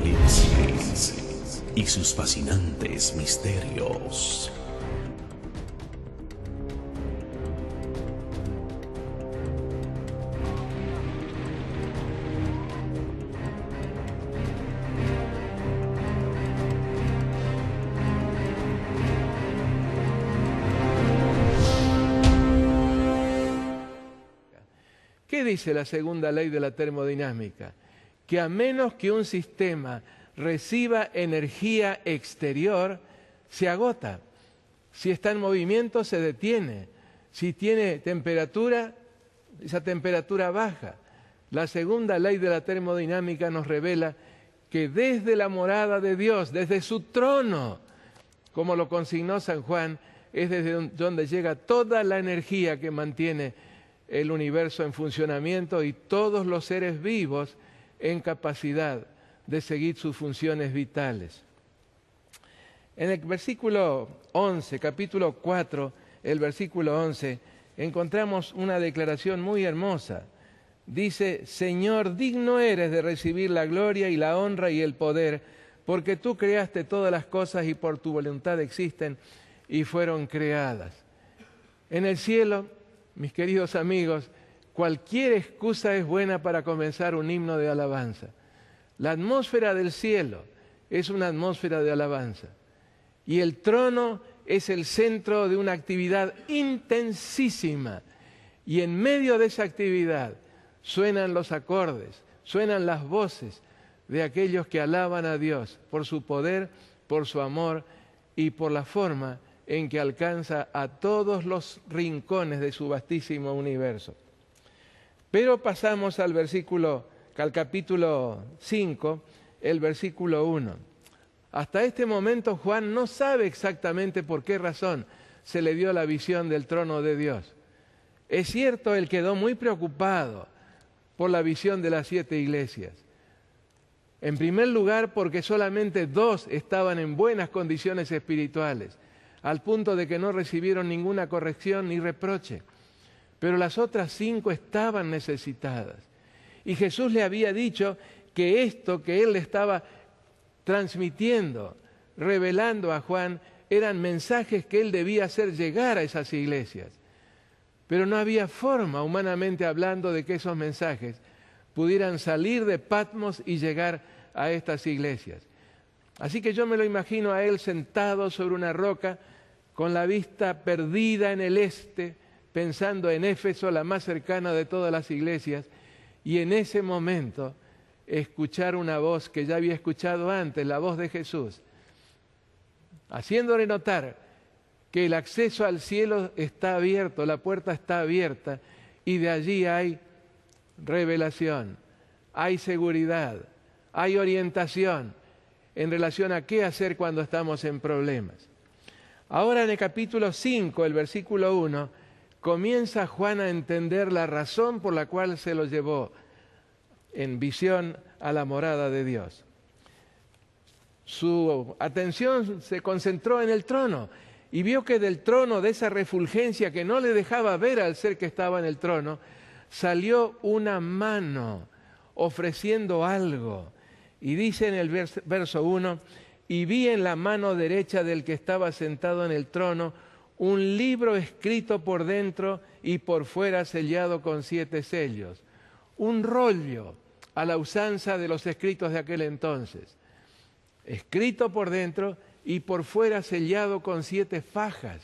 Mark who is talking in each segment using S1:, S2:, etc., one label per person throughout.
S1: Apocalipsis y sus fascinantes misterios.
S2: ¿Qué dice la segunda ley de la termodinámica? Que a menos que un sistema reciba energía exterior, se agota. Si está en movimiento, se detiene. Si tiene temperatura, esa temperatura baja. La segunda ley de la termodinámica nos revela que desde la morada de Dios, desde su trono, como lo consignó San Juan, es desde donde llega toda la energía que mantiene el universo en funcionamiento y todos los seres vivos en capacidad de seguir sus funciones vitales. En el versículo 11, capítulo 4, el versículo 11, encontramos una declaración muy hermosa. Dice: Señor, digno eres de recibir la gloria y la honra y el poder, porque tú creaste todas las cosas y por tu voluntad existen y fueron creadas. En el cielo, mis queridos amigos, cualquier excusa es buena para comenzar un himno de alabanza. La atmósfera del cielo es una atmósfera de alabanza. Y el trono es el centro de una actividad intensísima. Y en medio de esa actividad suenan los acordes, suenan las voces de aquellos que alaban a Dios por su poder, por su amor y por la forma en que alcanza a todos los rincones de su vastísimo universo. Pero pasamos al capítulo 5, el versículo 1. Hasta este momento Juan no sabe exactamente por qué razón se le dio la visión del trono de Dios. Es cierto, él quedó muy preocupado por la visión de las 7 iglesias. En primer lugar, porque solamente 2 estaban en buenas condiciones espirituales, al punto de que no recibieron ninguna corrección ni reproche. Pero las otras 5 estaban necesitadas. Y Jesús le había dicho que esto que él le estaba transmitiendo, revelando a Juan, eran mensajes que él debía hacer llegar a esas iglesias. Pero no había forma, humanamente hablando, de que esos mensajes pudieran salir de Patmos y llegar a estas iglesias. Así que yo me lo imagino a él sentado sobre una roca, con la vista perdida en el este, pensando en Éfeso, la más cercana de todas las iglesias, y en ese momento escuchar una voz que ya había escuchado antes, la voz de Jesús, haciéndole notar que el acceso al cielo está abierto, la puerta está abierta, y de allí hay revelación, hay seguridad, hay orientación en relación a qué hacer cuando estamos en problemas. Ahora en el capítulo 5, el versículo 1, comienza Juan a entender la razón por la cual se lo llevó en visión a la morada de Dios. Su atención se concentró en el trono y vio que del trono, de esa refulgencia que no le dejaba ver al ser que estaba en el trono, salió una mano ofreciendo algo. Y dice en el verso 1, y vi en la mano derecha del que estaba sentado en el trono un libro escrito por dentro y por fuera sellado con 7 sellos. Un rollo a la usanza de los escritos de aquel entonces. Escrito por dentro y por fuera sellado con 7 fajas.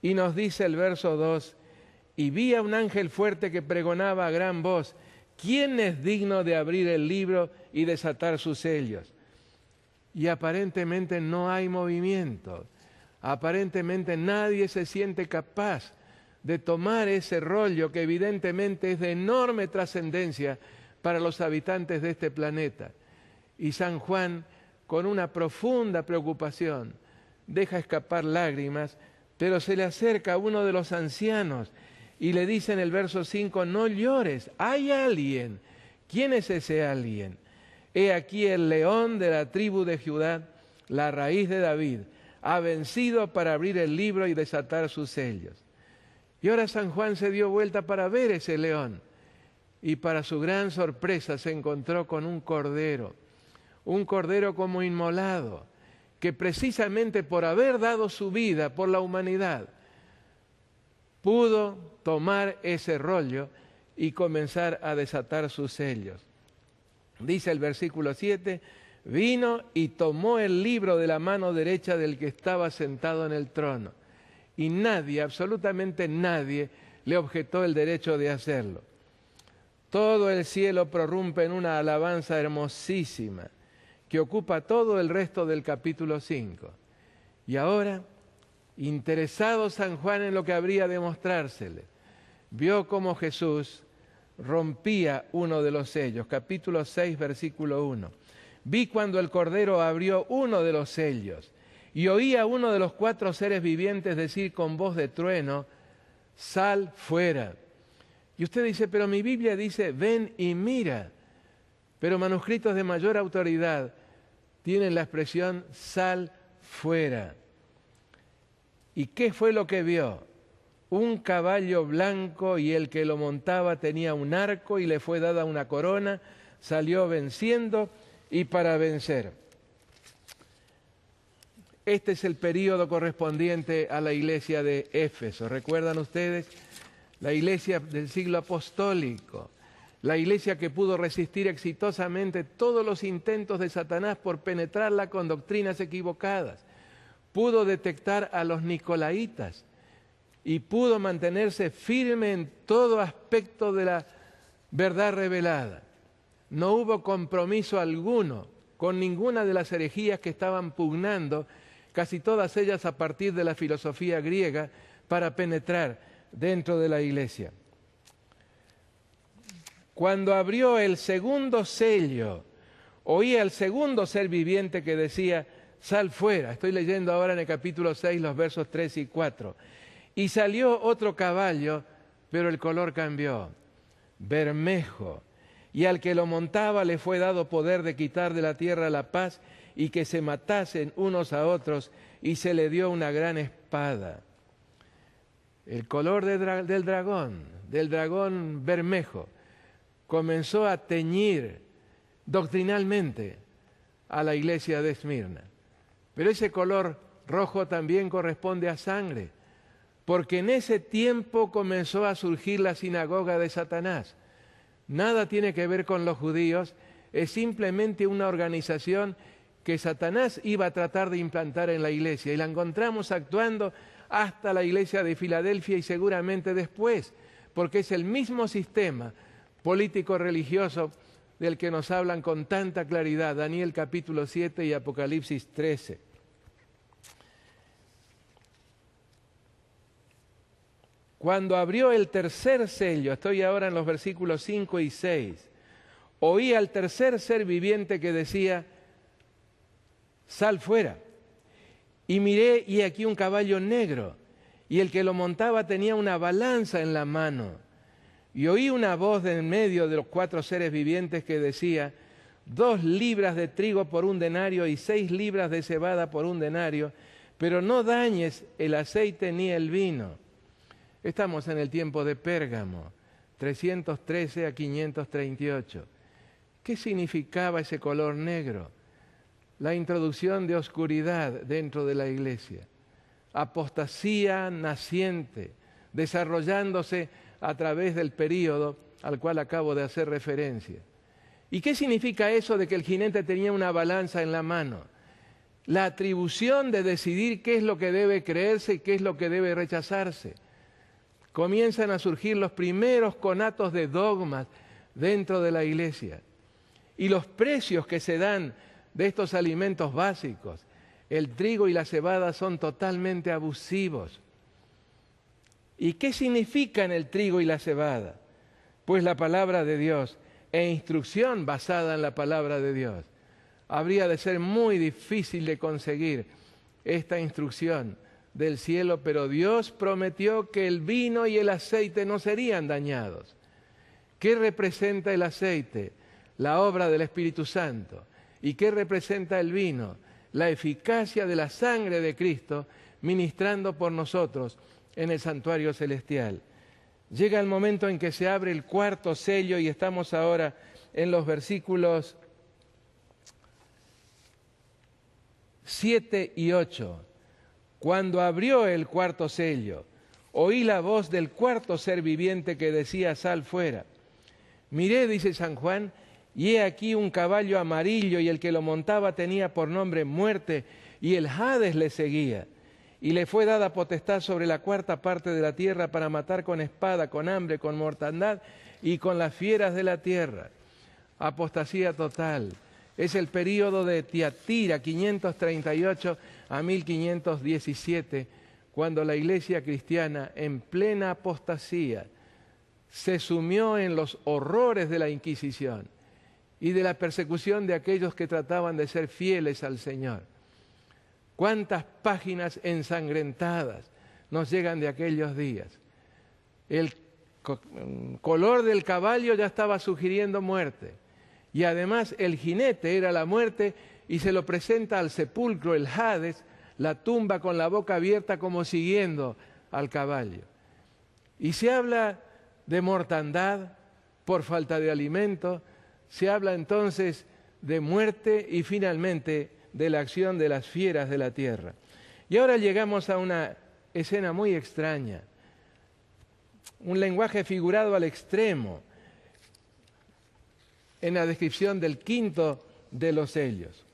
S2: Y nos dice el verso 2, y vi a un ángel fuerte que pregonaba a gran voz, ¿quién es digno de abrir el libro y desatar sus sellos? Y aparentemente no hay movimiento. Aparentemente nadie se siente capaz de tomar ese rollo que evidentemente es de enorme trascendencia para los habitantes de este planeta. Y San Juan, con una profunda preocupación, deja escapar lágrimas, pero se le acerca a uno de los ancianos y le dice en el verso 5, no llores, hay alguien. ¿Quién es ese alguien? He aquí el león de la tribu de Judá, la raíz de David, ha vencido para abrir el libro y desatar sus sellos. Y ahora San Juan se dio vuelta para ver ese león. y para su gran sorpresa se encontró con un cordero como inmolado, que precisamente por haber dado su vida por la humanidad, pudo tomar ese rollo y comenzar a desatar sus sellos. Dice el versículo 7, vino y tomó el libro de la mano derecha del que estaba sentado en el trono. Y nadie, absolutamente nadie, le objetó el derecho de hacerlo. Todo el cielo prorrumpe en una alabanza hermosísima que ocupa todo el resto del capítulo 5. Y ahora, interesado San Juan en lo que habría de mostrársele, vio cómo Jesús rompía uno de los sellos. Capítulo 6, versículo 1. Vi cuando el Cordero abrió uno de los sellos y oí a uno de los 4 seres vivientes decir con voz de trueno, sal fuera. Y usted dice, pero mi Biblia dice, ven y mira. Pero manuscritos de mayor autoridad tienen la expresión, sal fuera. ¿Y qué fue lo que vio? Un caballo blanco y el que lo montaba tenía un arco y le fue dada una corona, salió venciendo y para vencer. Este es el período correspondiente a la iglesia de Éfeso. ¿Recuerdan ustedes? La iglesia del siglo apostólico, la iglesia que pudo resistir exitosamente todos los intentos de Satanás por penetrarla con doctrinas equivocadas. Pudo detectar a los nicolaitas y pudo mantenerse firme en todo aspecto de la verdad revelada. No hubo compromiso alguno con ninguna de las herejías que estaban pugnando, casi todas ellas a partir de la filosofía griega, para penetrar dentro de la iglesia. Cuando abrió el segundo sello, oía al segundo ser viviente que decía, sal fuera. Estoy leyendo ahora en el capítulo 6 los versos 3 y 4. Y salió otro caballo, pero el color cambió, bermejo. Y al que lo montaba le fue dado poder de quitar de la tierra la paz y que se matasen unos a otros, y se le dio una gran espada. El color del dragón bermejo, comenzó a teñir doctrinalmente a la iglesia de Esmirna. Pero ese color rojo también corresponde a sangre, porque en ese tiempo comenzó a surgir la sinagoga de Satanás. Nada tiene que ver con los judíos, es simplemente una organización que Satanás iba a tratar de implantar en la iglesia, y la encontramos actuando hasta la iglesia de Filadelfia y seguramente después, porque es el mismo sistema político-religioso del que nos hablan con tanta claridad Daniel capítulo 7 y Apocalipsis 13. Cuando abrió el tercer sello, estoy ahora en los versículos 5 y 6, oí al tercer ser viviente que decía, sal fuera. Y miré, y aquí un caballo negro, y el que lo montaba tenía una balanza en la mano. Y oí una voz de en medio de los 4 seres vivientes que decía, 2 libras de trigo por 1 denario y 6 libras de cebada por 1 denario, pero no dañes el aceite ni el vino. Estamos en el tiempo de Pérgamo, 313 a 538. ¿Qué significaba ese color negro? La introducción de oscuridad dentro de la iglesia, apostasía naciente, desarrollándose a través del período al cual acabo de hacer referencia. ¿Y qué significa eso de que el jinete tenía una balanza en la mano? La atribución de decidir qué es lo que debe creerse y qué es lo que debe rechazarse. Comienzan a surgir los primeros conatos de dogmas dentro de la iglesia. Y los precios que se dan de estos alimentos básicos, el trigo y la cebada, son totalmente abusivos. ¿Y qué significan el trigo y la cebada? Pues la palabra de Dios e instrucción basada en la palabra de Dios. Habría de ser muy difícil de conseguir esta instrucción del cielo, pero Dios prometió que el vino y el aceite no serían dañados. ¿Qué representa el aceite? La obra del Espíritu Santo. ¿Y qué representa el vino? La eficacia de la sangre de Cristo ministrando por nosotros en el santuario celestial. Llega el momento en que se abre el cuarto sello y estamos ahora en los versículos 7 y 8. Cuando abrió el cuarto sello, oí la voz del cuarto ser viviente que decía: sal fuera. Miré, dice San Juan, y he aquí un caballo amarillo, y el que lo montaba tenía por nombre Muerte, y el Hades le seguía. Y le fue dada potestad sobre la cuarta parte de la tierra para matar con espada, con hambre, con mortandad y con las fieras de la tierra. Apostasía total. Es el período de Tiatira, 538 a 1517, cuando la iglesia cristiana, en plena apostasía, se sumió en los horrores de la Inquisición y de la persecución de aquellos que trataban de ser fieles al Señor. Cuántas páginas ensangrentadas nos llegan de aquellos días. El color del caballo ya estaba sugiriendo muerte. Y además el jinete era la muerte y se lo presenta al sepulcro, el Hades, la tumba con la boca abierta como siguiendo al caballo. Y se habla de mortandad por falta de alimento, se habla entonces de muerte y finalmente de la acción de las fieras de la tierra. Y ahora llegamos a una escena muy extraña, un lenguaje figurado al extremo en la descripción del quinto de los sellos.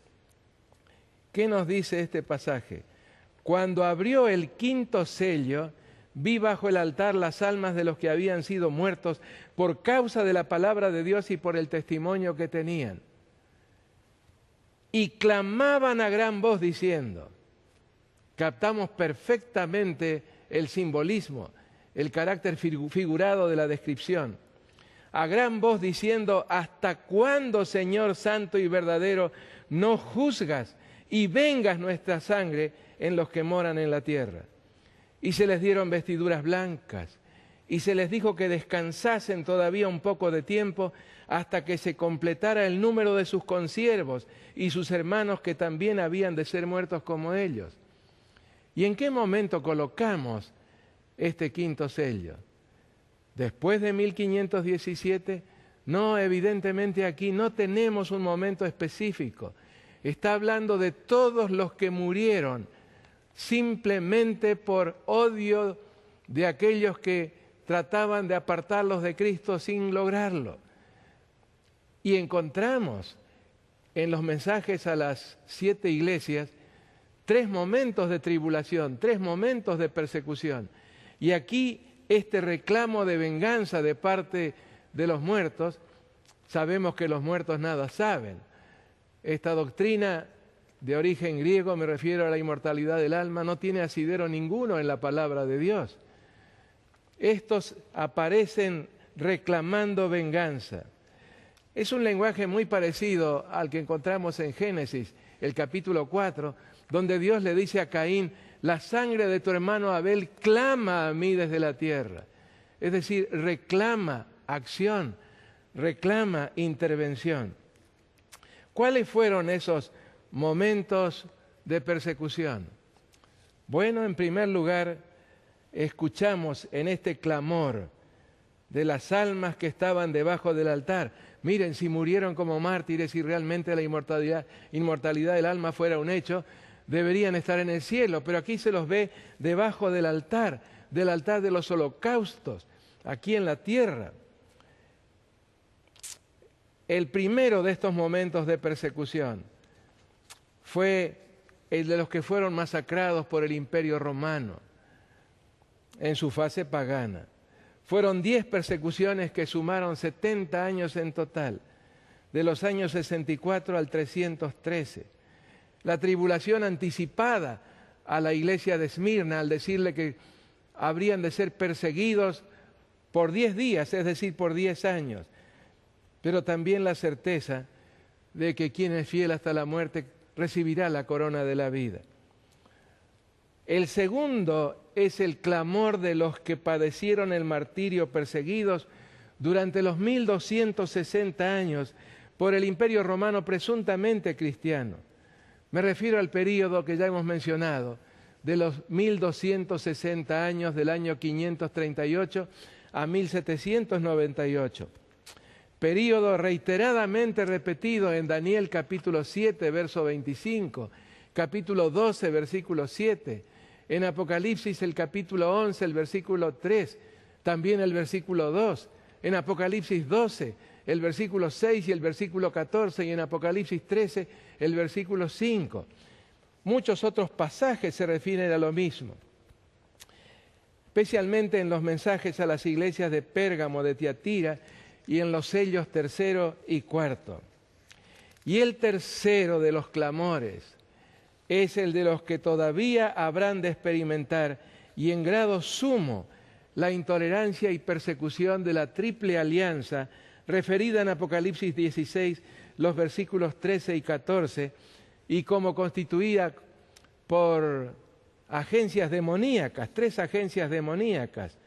S2: ¿Qué nos dice este pasaje? Cuando abrió el quinto sello, vi bajo el altar las almas de los que habían sido muertos por causa de la palabra de Dios y por el testimonio que tenían. Y clamaban a gran voz diciendo, captamos perfectamente el simbolismo, el carácter figurado de la descripción, a gran voz diciendo: ¿hasta cuándo, Señor santo y verdadero, no juzgas y vengas nuestra sangre en los que moran en la tierra? Y se les dieron vestiduras blancas, y se les dijo que descansasen todavía un poco de tiempo hasta que se completara el número de sus consiervos y sus hermanos que también habían de ser muertos como ellos. ¿Y en qué momento colocamos este quinto sello? ¿Después de 1517? No, evidentemente aquí no tenemos un momento específico. Está hablando de todos los que murieron simplemente por odio de aquellos que trataban de apartarlos de Cristo sin lograrlo. Y encontramos en los mensajes a las 7 iglesias 3 momentos de tribulación, 3 momentos de persecución. Y aquí este reclamo de venganza de parte de los muertos, sabemos que los muertos nada saben. Esta doctrina de origen griego, me refiero a la inmortalidad del alma, no tiene asidero ninguno en la palabra de Dios. Estos aparecen reclamando venganza. Es un lenguaje muy parecido al que encontramos en Génesis, el capítulo 4, donde Dios le dice a Caín: la sangre de tu hermano Abel clama a mí desde la tierra. Es decir, reclama acción, reclama intervención. ¿Cuáles fueron esos momentos de persecución? Bueno, en primer lugar, escuchamos en este clamor de las almas que estaban debajo del altar. Miren, si murieron como mártires y realmente la inmortalidad del alma fuera un hecho, deberían estar en el cielo, pero aquí se los ve debajo del altar de los holocaustos, aquí en la tierra. El primero de estos momentos de persecución fue el de los que fueron masacrados por el Imperio Romano en su fase pagana. Fueron 10 persecuciones que sumaron 70 años en total, de los años 64 al 313. La tribulación anticipada a la iglesia de Esmirna al decirle que habrían de ser perseguidos por 10 días, es decir, por 10 años. Pero también la certeza de que quien es fiel hasta la muerte recibirá la corona de la vida. El segundo es el clamor de los que padecieron el martirio perseguidos durante los 1260 años por el Imperio Romano presuntamente cristiano. Me refiero al período que ya hemos mencionado, de los 1260 años del año 538 a 1798. Período reiteradamente repetido en Daniel capítulo 7, verso 25, capítulo 12, versículo 7, en Apocalipsis el capítulo 11, el versículo 3, también el versículo 2, en Apocalipsis 12, el versículo 6 y el versículo 14, y en Apocalipsis 13, el versículo 5. Muchos otros pasajes se refieren a lo mismo, especialmente en los mensajes a las iglesias de Pérgamo, de Tiatira, y en los sellos 3 y 4. Y el tercero de los clamores es el de los que todavía habrán de experimentar, y en grado sumo, la intolerancia y persecución de la triple alianza, referida en Apocalipsis 16, los versículos 13 y 14, y como constituida por agencias demoníacas, 3 agencias demoníacas,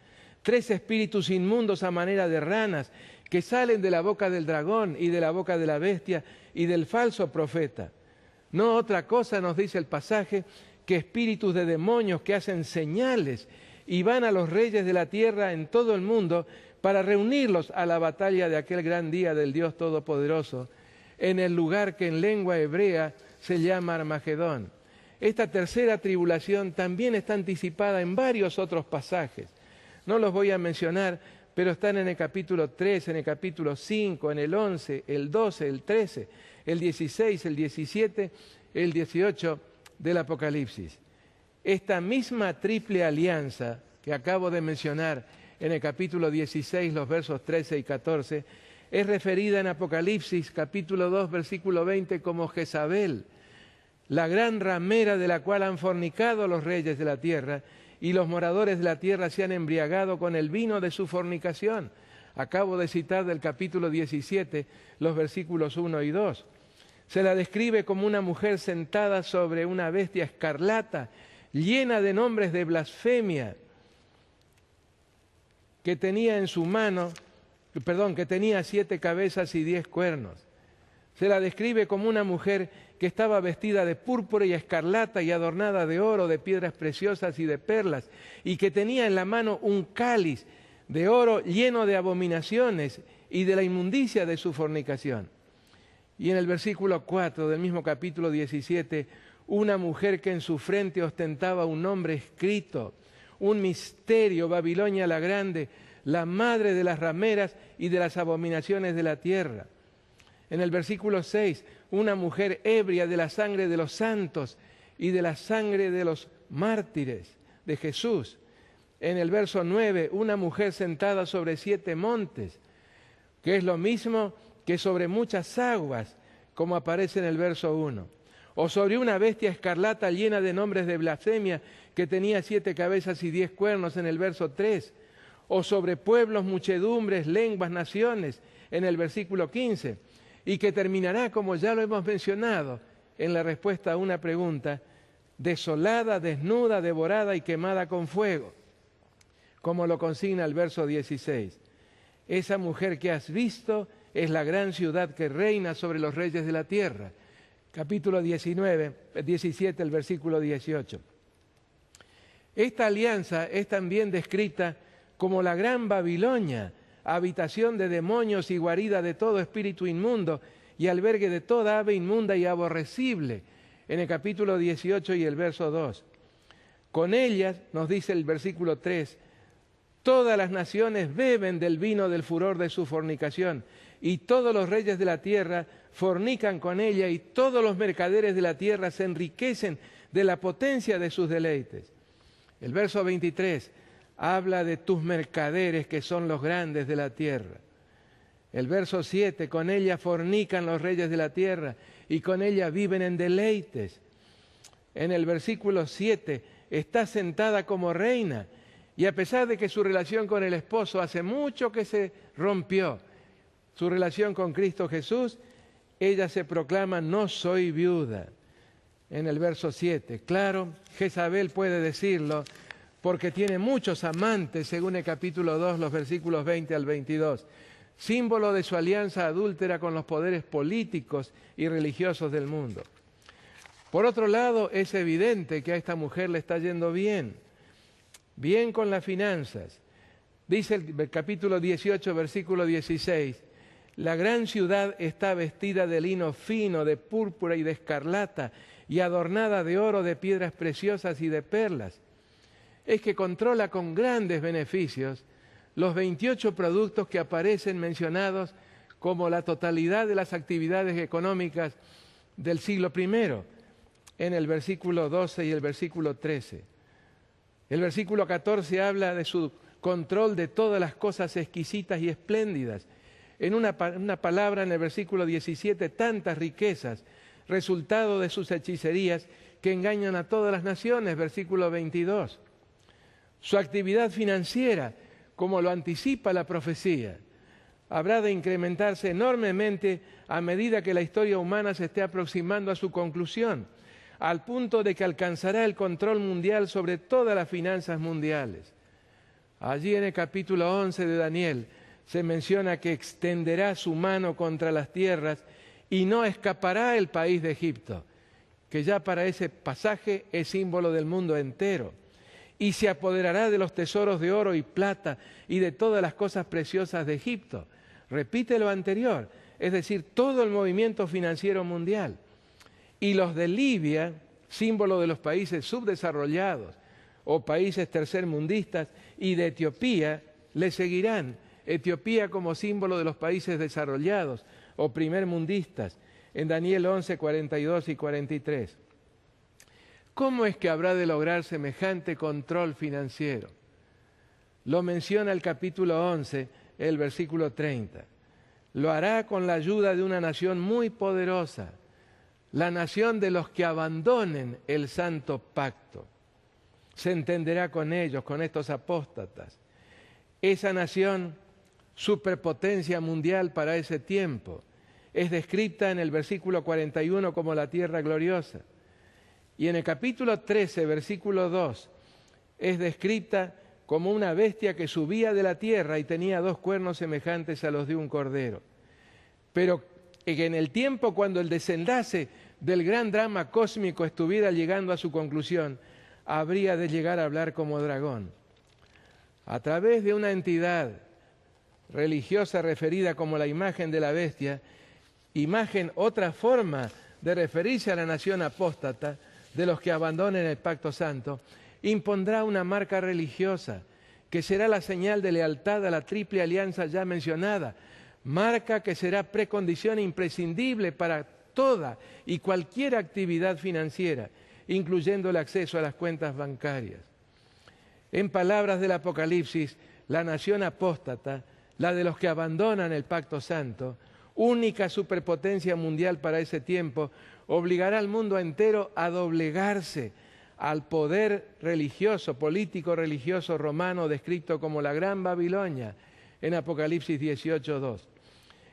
S2: 3 espíritus inmundos a manera de ranas, que salen de la boca del dragón y de la boca de la bestia y del falso profeta. No otra cosa, nos dice el pasaje, que espíritus de demonios que hacen señales y van a los reyes de la tierra en todo el mundo para reunirlos a la batalla de aquel gran día del Dios Todopoderoso, en el lugar que en lengua hebrea se llama Armagedón. Esta tercera tribulación también está anticipada en varios otros pasajes. No los voy a mencionar, pero están en el capítulo 3, en el capítulo 5, en el 11, el 12, el 13, el 16, el 17, el 18 del Apocalipsis. Esta misma triple alianza que acabo de mencionar en el capítulo 16, los versos 13 y 14, es referida en Apocalipsis capítulo 2, versículo 20 como Jezabel, la gran ramera de la cual han fornicado los reyes de la tierra, y los moradores de la tierra se han embriagado con el vino de su fornicación. Acabo de citar del capítulo 17, los versículos 1 y 2. Se la describe como una mujer sentada sobre una bestia escarlata, llena de nombres de blasfemia, que tenía en su mano, que tenía 7 cabezas y 10 cuernos. Se la describe como una mujer que estaba vestida de púrpura y escarlata y adornada de oro, de piedras preciosas y de perlas, y que tenía en la mano un cáliz de oro lleno de abominaciones y de la inmundicia de su fornicación. Y en el versículo 4 del mismo capítulo 17, una mujer que en su frente ostentaba un nombre escrito, un misterio, Babilonia la Grande, la madre de las rameras y de las abominaciones de la tierra. En el versículo 6, una mujer ebria de la sangre de los santos y de la sangre de los mártires de Jesús. En el verso 9, una mujer sentada sobre 7 montes, que es lo mismo que sobre muchas aguas, como aparece en el verso 1. O sobre una bestia escarlata llena de nombres de blasfemia, que tenía 7 cabezas y 10 cuernos, en el verso 3. O sobre pueblos, muchedumbres, lenguas, naciones, en el versículo 15. Y que terminará, como ya lo hemos mencionado, en la respuesta a una pregunta, desolada, desnuda, devorada y quemada con fuego, como lo consigna el verso 16. Esa mujer que has visto es la gran ciudad que reina sobre los reyes de la tierra. Capítulo 17, el versículo 18. Esta alianza es también descrita como la gran Babilonia, habitación de demonios y guarida de todo espíritu inmundo y albergue de toda ave inmunda y aborrecible, en el capítulo 18 y el verso 2. Con ellas, nos dice el versículo 3, todas las naciones beben del vino del furor de su fornicación, y todos los reyes de la tierra fornican con ella, y todos los mercaderes de la tierra se enriquecen de la potencia de sus deleites. El verso 23 habla de tus mercaderes, que son los grandes de la tierra. El verso 7, con ella fornican los reyes de la tierra y con ella viven en deleites. En el versículo 7, está sentada como reina, y a pesar de que su relación con el esposo hace mucho que se rompió, su relación con Cristo Jesús, ella se proclama, no soy viuda. En el verso 7, claro, Jezabel puede decirlo, porque tiene muchos amantes, según el capítulo 2, los versículos 20 al 22, símbolo de su alianza adúltera con los poderes políticos y religiosos del mundo. Por otro lado, es evidente que a esta mujer le está yendo bien con las finanzas, Dice el capítulo 18, versículo 16, la gran ciudad está vestida de lino fino, de púrpura y de escarlata, y adornada de oro, de piedras preciosas y de perlas. Es que controla con grandes beneficios los 28 productos que aparecen mencionados como la totalidad de las actividades económicas del siglo I, en el versículo 12 y el versículo 13. El versículo 14 habla de su control de todas las cosas exquisitas y espléndidas. En una palabra, en el versículo 17, tantas riquezas, resultado de sus hechicerías que engañan a todas las naciones, versículo 22. Su actividad financiera, como lo anticipa la profecía, habrá de incrementarse enormemente a medida que la historia humana se esté aproximando a su conclusión, al punto de que alcanzará el control mundial sobre todas las finanzas mundiales. Allí en el capítulo 11 de Daniel se menciona que extenderá su mano contra las tierras y no escapará el país de Egipto, que ya para ese pasaje es símbolo del mundo entero, y se apoderará de los tesoros de oro y plata y de todas las cosas preciosas de Egipto. Repite lo anterior, es decir, todo el movimiento financiero mundial. Y los de Libia, símbolo de los países subdesarrollados o países tercermundistas, y de Etiopía, le seguirán. Etiopía como símbolo de los países desarrollados o primermundistas, en Daniel 11, 42 y 43. ¿Cómo es que habrá de lograr semejante control financiero? Lo menciona el capítulo 11, el versículo 30. Lo hará con la ayuda de una nación muy poderosa, la nación de los que abandonen el santo pacto. Se entenderá con ellos, con estos apóstatas. Esa nación, superpotencia mundial para ese tiempo, es descrita en el versículo 41 como la tierra gloriosa. Y en el capítulo 13, versículo 2, es descrita como una bestia que subía de la tierra y tenía 2 cuernos semejantes a los de un cordero. Pero en el tiempo cuando el desenlace del gran drama cósmico estuviera llegando a su conclusión, habría de llegar a hablar como dragón. A través de una entidad religiosa referida como la imagen de la bestia, imagen, otra forma de referirse a la nación apóstata, de los que abandonen el pacto santo, impondrá una marca religiosa que será la señal de lealtad a la triple alianza ya mencionada, marca que será precondición imprescindible para toda y cualquier actividad financiera, incluyendo el acceso a las cuentas bancarias. En palabras del Apocalipsis, la nación apóstata, la de los que abandonan el pacto santo, única superpotencia mundial para ese tiempo, obligará al mundo entero a doblegarse al poder religioso, político religioso romano descrito como la Gran Babilonia en Apocalipsis 18:2.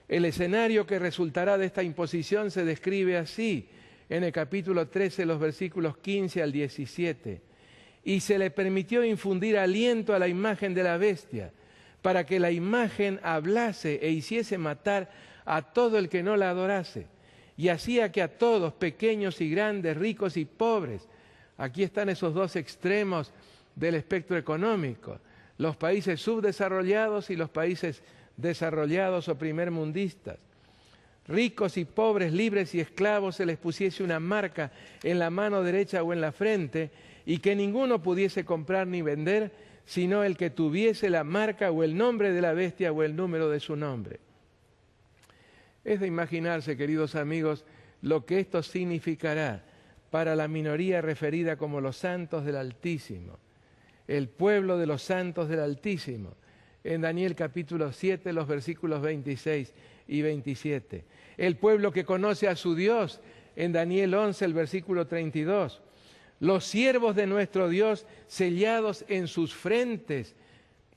S2: El escenario que resultará de esta imposición se describe así en el capítulo 13, los versículos 15 al 17. Y se le permitió infundir aliento a la imagen de la bestia, para que la imagen hablase e hiciese matar a todo el que no la adorase. Y hacía que a todos, pequeños y grandes, ricos y pobres, aquí están esos 2 extremos del espectro económico, los países subdesarrollados y los países desarrollados o primermundistas, ricos y pobres, libres y esclavos, se les pusiese una marca en la mano derecha o en la frente, y que ninguno pudiese comprar ni vender, sino el que tuviese la marca o el nombre de la bestia o el número de su nombre. Es de imaginarse, queridos amigos, lo que esto significará para la minoría referida como los santos del Altísimo, el pueblo de los santos del Altísimo, en Daniel capítulo 7, los versículos 26 y 27. El pueblo que conoce a su Dios, en Daniel 11, el versículo 32. Los siervos de nuestro Dios sellados en sus frentes,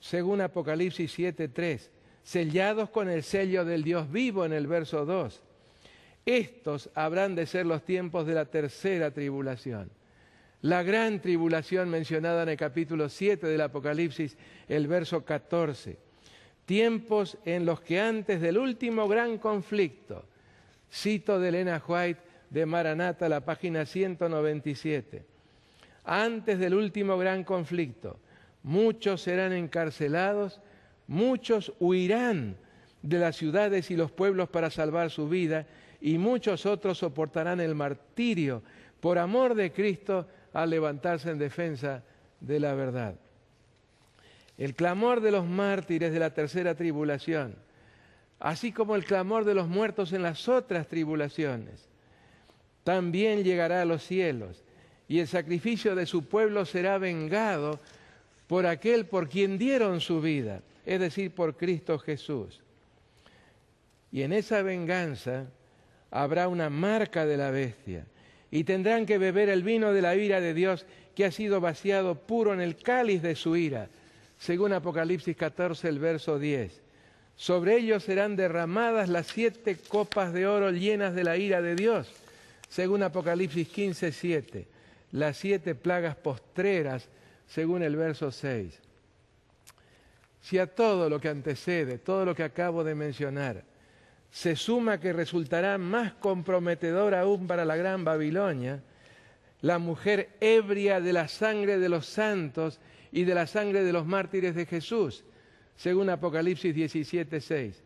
S2: según Apocalipsis 7:3, sellados con el sello del Dios vivo en el verso 2. Estos habrán de ser los tiempos de la tercera tribulación. La gran tribulación mencionada en el capítulo 7 del Apocalipsis, el verso 14. Tiempos en los que antes del último gran conflicto, cito de Elena White de Maranatha, la página 197. Antes del último gran conflicto, muchos serán encarcelados Muchos huirán de las ciudades y los pueblos para salvar su vida, y muchos otros soportarán el martirio por amor de Cristo al levantarse en defensa de la verdad. El clamor de los mártires de la tercera tribulación, así como el clamor de los muertos en las otras tribulaciones, también llegará a los cielos, y el sacrificio de su pueblo será vengado por aquel por quien dieron su vida, es decir, por Cristo Jesús. Y en esa venganza habrá una marca de la bestia, y tendrán que beber el vino de la ira de Dios, que ha sido vaciado puro en el cáliz de su ira, según Apocalipsis 14, el verso 10. Sobre ellos serán derramadas las 7 copas de oro llenas de la ira de Dios, según Apocalipsis 15, 7. Las 7 plagas postreras, según el verso 6. Si a todo lo que antecede, todo lo que acabo de mencionar, se suma que resultará más comprometedor aún para la gran Babilonia, la mujer ebria de la sangre de los santos y de la sangre de los mártires de Jesús, según Apocalipsis 17, 6.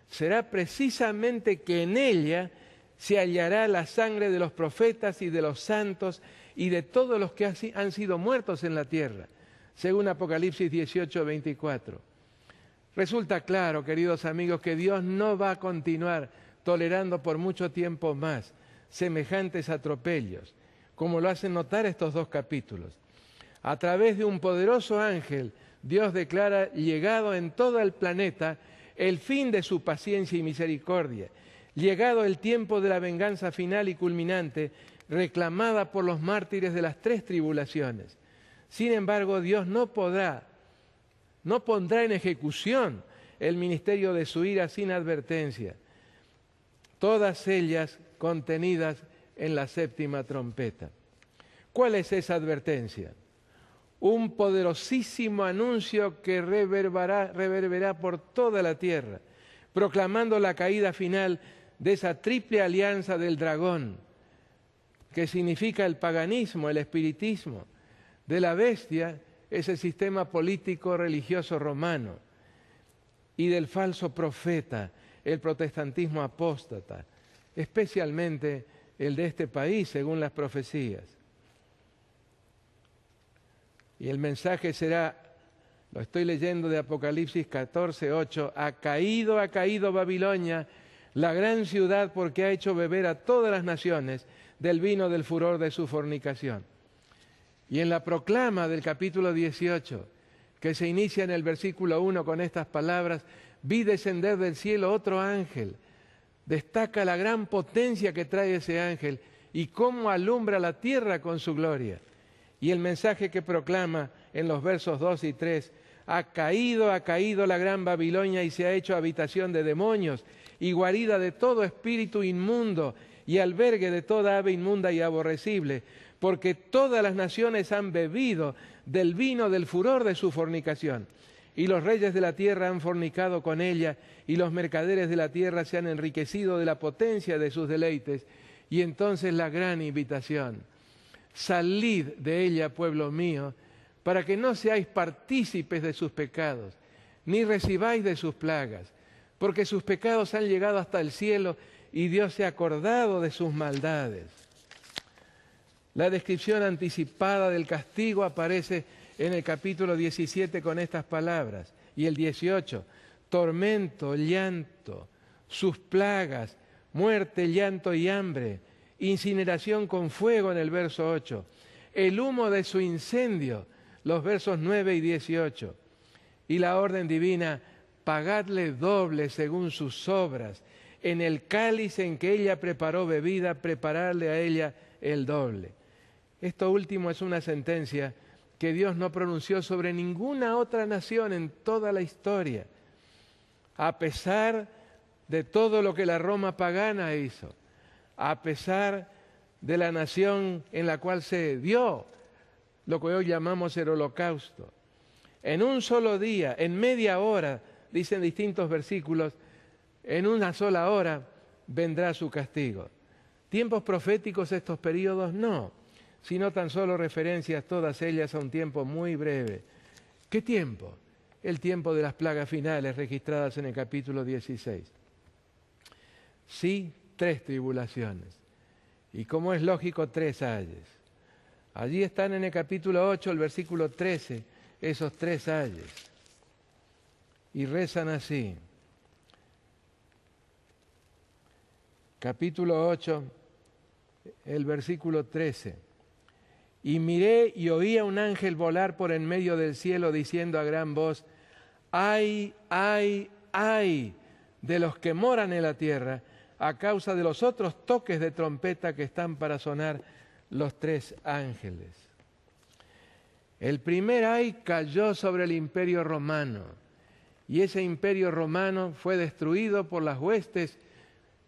S2: Será precisamente que en ella se hallará la sangre de los profetas y de los santos y de todos los que han sido muertos en la tierra, según Apocalipsis 18, 24. Resulta claro, queridos amigos, que Dios no va a continuar tolerando por mucho tiempo más semejantes atropellos, como lo hacen notar estos 2 capítulos. A través de un poderoso ángel, Dios declara llegado en todo el planeta el fin de su paciencia y misericordia, llegado el tiempo de la venganza final y culminante, reclamada por los mártires de las 3 tribulaciones. Sin embargo, Dios no pondrá en ejecución el ministerio de su ira sin advertencia, todas ellas contenidas en la 7ª trompeta. ¿Cuál es esa advertencia? Un poderosísimo anuncio que reverberará por toda la tierra, proclamando la caída final de esa triple alianza del dragón, que significa el paganismo, el espiritismo, de la bestia, ese sistema político religioso romano, y del falso profeta, el protestantismo apóstata, especialmente el de este país, según las profecías. Y el mensaje será, lo estoy leyendo de Apocalipsis 14, 8, ha caído Babilonia, la gran ciudad, porque ha hecho beber a todas las naciones del vino del furor de su fornicación. Y en la proclama del capítulo 18, que se inicia en el versículo 1 con estas palabras, vi descender del cielo otro ángel. Destaca la gran potencia que trae ese ángel y cómo alumbra la tierra con su gloria. Y el mensaje que proclama en los versos 2 y 3, ha caído la gran Babilonia y se ha hecho habitación de demonios y guarida de todo espíritu inmundo y albergue de toda ave inmunda y aborrecible, porque todas las naciones han bebido del vino del furor de su fornicación. Y los reyes de la tierra han fornicado con ella, y los mercaderes de la tierra se han enriquecido de la potencia de sus deleites. Y entonces la gran invitación: salid de ella, pueblo mío, para que no seáis partícipes de sus pecados, ni recibáis de sus plagas, porque sus pecados han llegado hasta el cielo, y Dios se ha acordado de sus maldades. La descripción anticipada del castigo aparece en el capítulo 17 con estas palabras, y el 18, tormento, llanto, sus plagas, muerte, llanto y hambre, incineración con fuego en el verso 8, el humo de su incendio, los versos 9 y 18, y la orden divina: pagadle doble según sus obras, en el cáliz en que ella preparó bebida, prepararle a ella el doble. Esto último es una sentencia que Dios no pronunció sobre ninguna otra nación en toda la historia, a pesar de todo lo que la Roma pagana hizo, a pesar de la nación en la cual se dio lo que hoy llamamos el Holocausto. En un solo día, en media hora, dicen distintos versículos, en una sola hora vendrá su castigo. ¿Tiempos proféticos estos periodos? No, sino tan solo referencias, todas ellas a un tiempo muy breve. ¿Qué tiempo? el tiempo de las plagas finales registradas en el capítulo 16. Sí, 3 tribulaciones. Y como es lógico, 3 ayes. Allí están en el capítulo 8, el versículo 13, esos 3 ayes. Y rezan así. Capítulo 8, el versículo 13. Y miré y oí a un ángel volar por en medio del cielo diciendo a gran voz, ¡ay, ay, ay! De los que moran en la tierra, a causa de los otros toques de trompeta que están para sonar los 3 ángeles. El primer ay cayó sobre el imperio romano, y ese imperio romano fue destruido por las huestes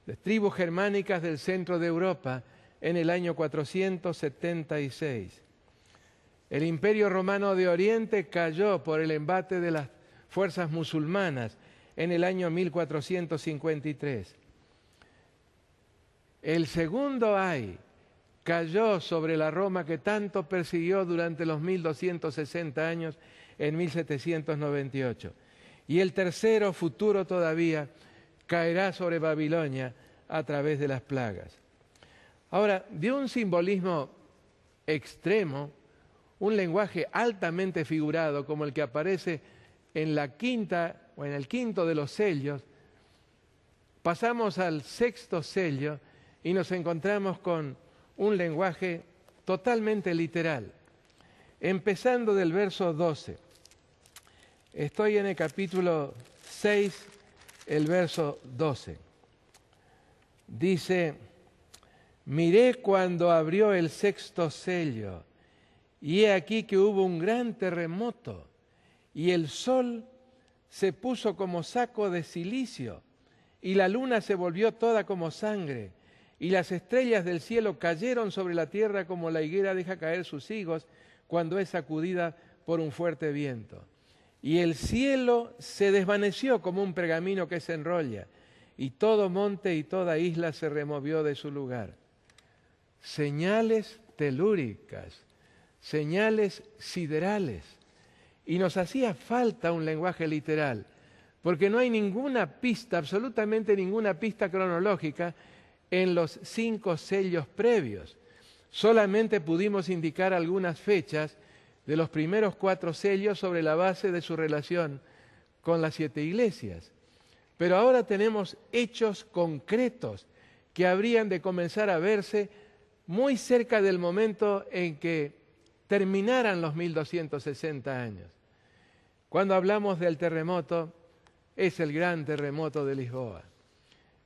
S2: de tribus germánicas del centro de Europa en el año 476. El imperio romano de Oriente cayó por el embate de las fuerzas musulmanas en el año 1453. El segundo ay cayó sobre la Roma que tanto persiguió durante los 1260 años en 1798. Y el tercero, futuro todavía, caerá sobre Babilonia a través de las plagas. Ahora, de un simbolismo extremo, un lenguaje altamente figurado como el que aparece en la quinta o en el quinto de los sellos, pasamos al sexto sello y nos encontramos con un lenguaje totalmente literal. Empezando del verso 12. Estoy en el capítulo 6, el verso 12. Dice, miré cuando abrió el sexto sello, y he aquí que hubo un gran terremoto, y el sol se puso como saco de cilicio, y la luna se volvió toda como sangre, y las estrellas del cielo cayeron sobre la tierra como la higuera deja caer sus higos cuando es sacudida por un fuerte viento. Y el cielo se desvaneció como un pergamino que se enrolla, y todo monte y toda isla se removió de su lugar. Señales telúricas, señales siderales. Y nos hacía falta un lenguaje literal, porque no hay ninguna pista, absolutamente ninguna pista cronológica en los 5 sellos previos. Solamente pudimos indicar algunas fechas de los primeros 4 sellos sobre la base de su relación con las 7 iglesias. Pero ahora tenemos hechos concretos que habrían de comenzar a verse muy cerca del momento en que terminaran los 1260 años. Cuando hablamos del terremoto, es el gran terremoto de Lisboa.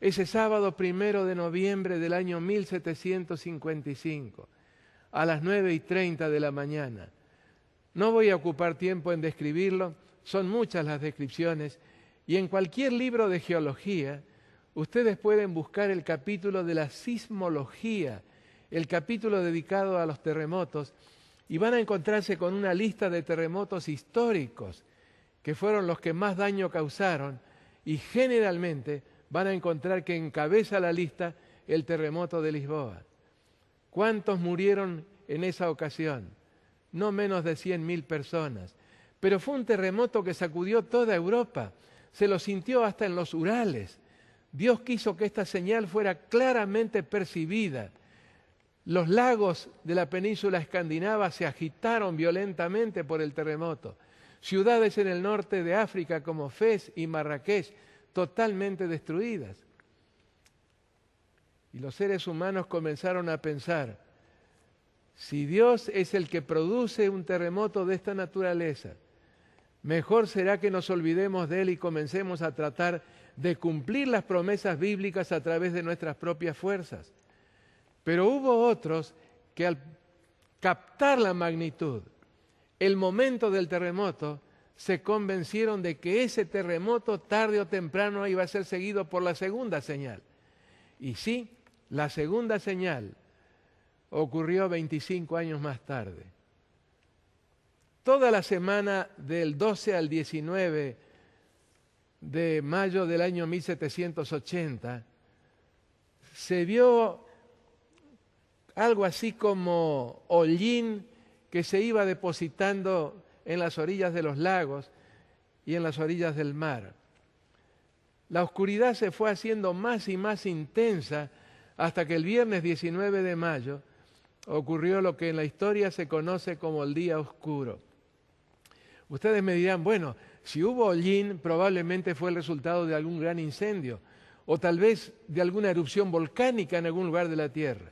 S2: Ese sábado 1 de noviembre del año 1755, a las 9:30 de la mañana. No voy a ocupar tiempo en describirlo, son muchas las descripciones, y en cualquier libro de geología, ustedes pueden buscar el capítulo de la sismología, el capítulo dedicado a los terremotos, y van a encontrarse con una lista de terremotos históricos, que fueron los que más daño causaron, y generalmente van a encontrar que encabeza la lista el terremoto de Lisboa. ¿Cuántos murieron en esa ocasión? No menos de 100.000 personas. Pero fue un terremoto que sacudió toda Europa, se lo sintió hasta en los Urales. Dios quiso que esta señal fuera claramente percibida. Los lagos de la península escandinava se agitaron violentamente por el terremoto. Ciudades en el norte de África como Fez y Marrakech totalmente destruidas. Y los seres humanos comenzaron a pensar, si Dios es el que produce un terremoto de esta naturaleza, mejor será que nos olvidemos de Él y comencemos a tratar de cumplir las promesas bíblicas a través de nuestras propias fuerzas. Pero hubo otros que al captar la magnitud, el momento del terremoto, se convencieron de que ese terremoto tarde o temprano iba a ser seguido por la segunda señal. Y sí, la segunda señal ocurrió 25 años más tarde. Toda la semana del 12 al 19 de mayo del año 1780 se vio algo así como hollín que se iba depositando en las orillas de los lagos, y en las orillas del mar. La oscuridad se fue haciendo más y más intensa hasta que el viernes 19 de mayo ocurrió lo que en la historia se conoce como el día oscuro. Ustedes me dirán, bueno, si hubo hollín, probablemente fue el resultado de algún gran incendio, o tal vez de alguna erupción volcánica en algún lugar de la Tierra.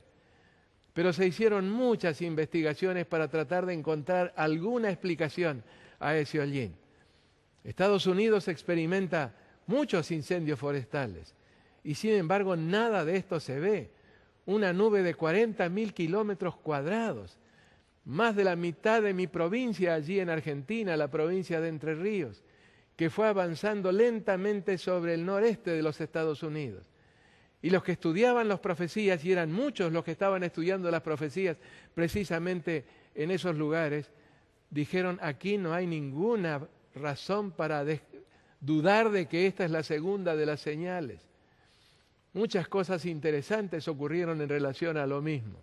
S2: Pero se hicieron muchas investigaciones para tratar de encontrar alguna explicación a ese hollín. Estados Unidos experimenta muchos incendios forestales y sin embargo nada de esto se ve. Una nube de 40.000 kilómetros cuadrados, más de la mitad de mi provincia allí en Argentina, la provincia de Entre Ríos, que fue avanzando lentamente sobre el noreste de los Estados Unidos. Y los que estudiaban las profecías, y eran muchos los que estaban estudiando las profecías precisamente en esos lugares, dijeron, aquí no hay ninguna razón para dudar de que esta es la segunda de las señales. Muchas cosas interesantes ocurrieron en relación a lo mismo.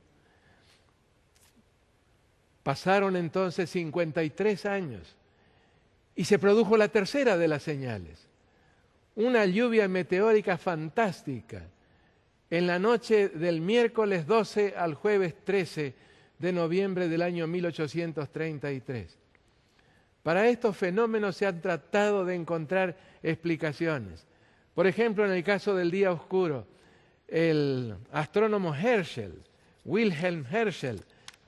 S2: Pasaron entonces 53 años y se produjo la tercera de las señales. Una lluvia meteórica fantástica en la noche del miércoles 12 al jueves 13 de noviembre del año 1833. Para estos fenómenos se han tratado de encontrar explicaciones. Por ejemplo, en el caso del día oscuro, el astrónomo Herschel, Wilhelm Herschel,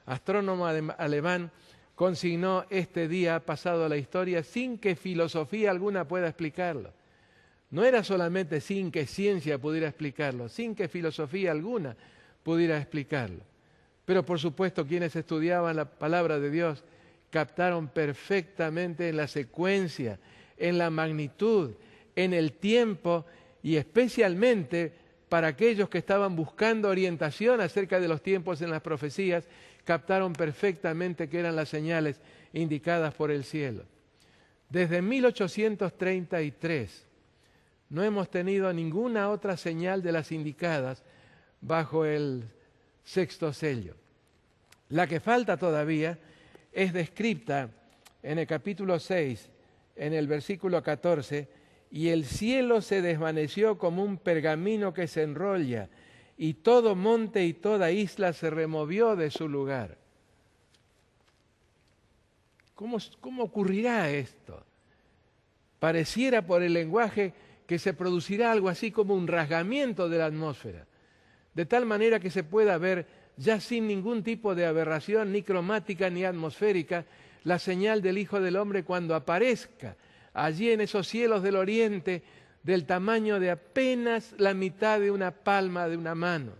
S2: astrónomo alemán, consignó este día pasado a la historia sin que filosofía alguna pueda explicarlo. No era solamente sin que ciencia pudiera explicarlo, sin que filosofía alguna pudiera explicarlo. Pero por supuesto quienes estudiaban la palabra de Dios captaron perfectamente en la secuencia, en la magnitud, en el tiempo y especialmente para aquellos que estaban buscando orientación acerca de los tiempos en las profecías, captaron perfectamente que eran las señales indicadas por el cielo. Desde 1833 no hemos tenido ninguna otra señal de las indicadas bajo el sexto sello. La que falta todavía es descrita en el capítulo 6, en el versículo 14, y el cielo se desvaneció como un pergamino que se enrolla, y todo monte y toda isla se removió de su lugar. ¿Cómo ocurrirá esto? Pareciera por el lenguaje que se producirá algo así como un rasgamiento de la atmósfera, de tal manera que se pueda ver ya sin ningún tipo de aberración, ni cromática ni atmosférica, la señal del Hijo del Hombre cuando aparezca allí en esos cielos del oriente, del tamaño de apenas la mitad de una palma de una mano,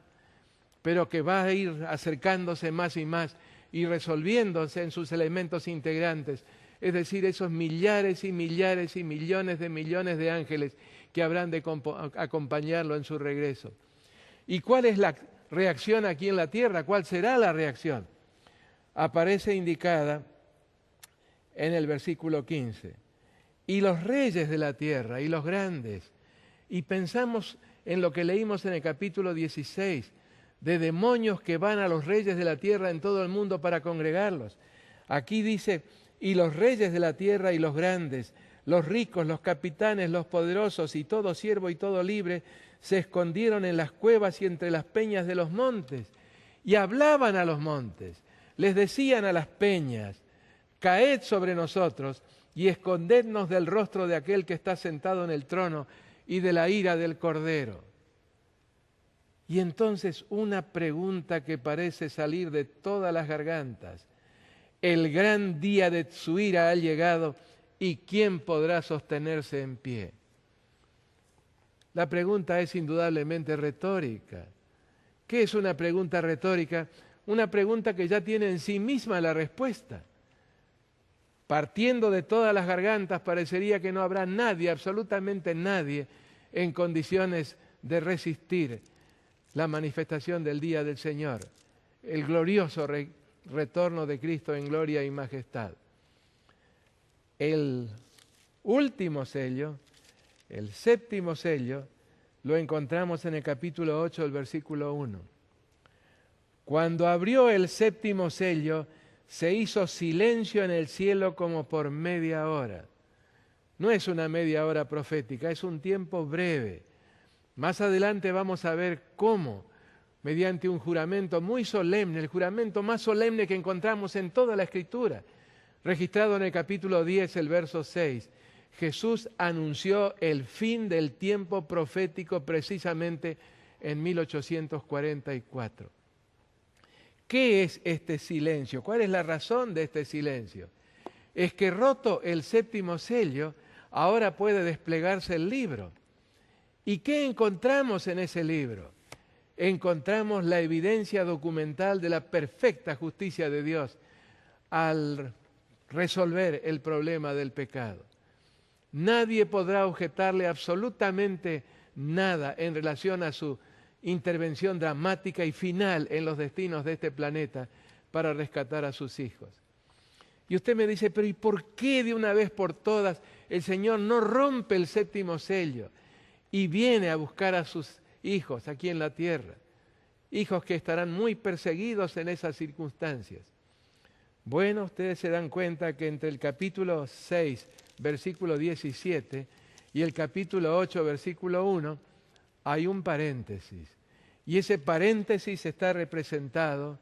S2: pero que va a ir acercándose más y más y resolviéndose en sus elementos integrantes, es decir, esos millares y millares y millones de ángeles que habrán de acompañarlo en su regreso. ¿Y cuál es la reacción aquí en la tierra? ¿Cuál será la reacción? Aparece indicada en el versículo 15. Y los reyes de la tierra y los grandes. Y pensamos en lo que leímos en el capítulo 16, de demonios que van a los reyes de la tierra en todo el mundo para congregarlos. Aquí dice, y los reyes de la tierra y los grandes, los ricos, los capitanes, los poderosos y todo siervo y todo libre, se escondieron en las cuevas y entre las peñas de los montes, y hablaban a los montes, les decían a las peñas, caed sobre nosotros y escondednos del rostro de aquel que está sentado en el trono y de la ira del Cordero. Y entonces una pregunta que parece salir de todas las gargantas. El gran día de su ira ha llegado, ¿y quién podrá sostenerse en pie? La pregunta es indudablemente retórica. ¿Qué es una pregunta retórica? Una pregunta que ya tiene en sí misma la respuesta. Partiendo de todas las gargantas, parecería que no habrá nadie, absolutamente nadie, en condiciones de resistir la manifestación del día del Señor, el glorioso retorno de Cristo en gloria y majestad. El último sello, el séptimo sello, lo encontramos en el capítulo 8, el versículo 1. Cuando abrió el séptimo sello, se hizo silencio en el cielo como por media hora. no es una media hora profética, es un tiempo breve. Más adelante vamos a ver cómo, mediante un juramento muy solemne, el juramento más solemne que encontramos en toda la Escritura, registrado en el capítulo 10, el verso 6, Jesús anunció el fin del tiempo profético precisamente en 1844. ¿Qué es este silencio? ¿Cuál es la razón de este silencio? Es que roto el séptimo sello, ahora puede desplegarse el libro. ¿Y qué encontramos en ese libro? Encontramos la evidencia documental de la perfecta justicia de Dios al resolver el problema del pecado. Nadie podrá objetarle absolutamente nada en relación a su intervención dramática y final en los destinos de este planeta para rescatar a sus hijos. Y usted me dice, pero ¿y por qué de una vez por todas el Señor no rompe el séptimo sello y viene a buscar a sus hijos aquí en la tierra? Hijos que estarán muy perseguidos en esas circunstancias. Bueno, ustedes se dan cuenta que entre el capítulo 6, versículo 17, y el capítulo 8, versículo 1, hay un paréntesis. Y ese paréntesis está representado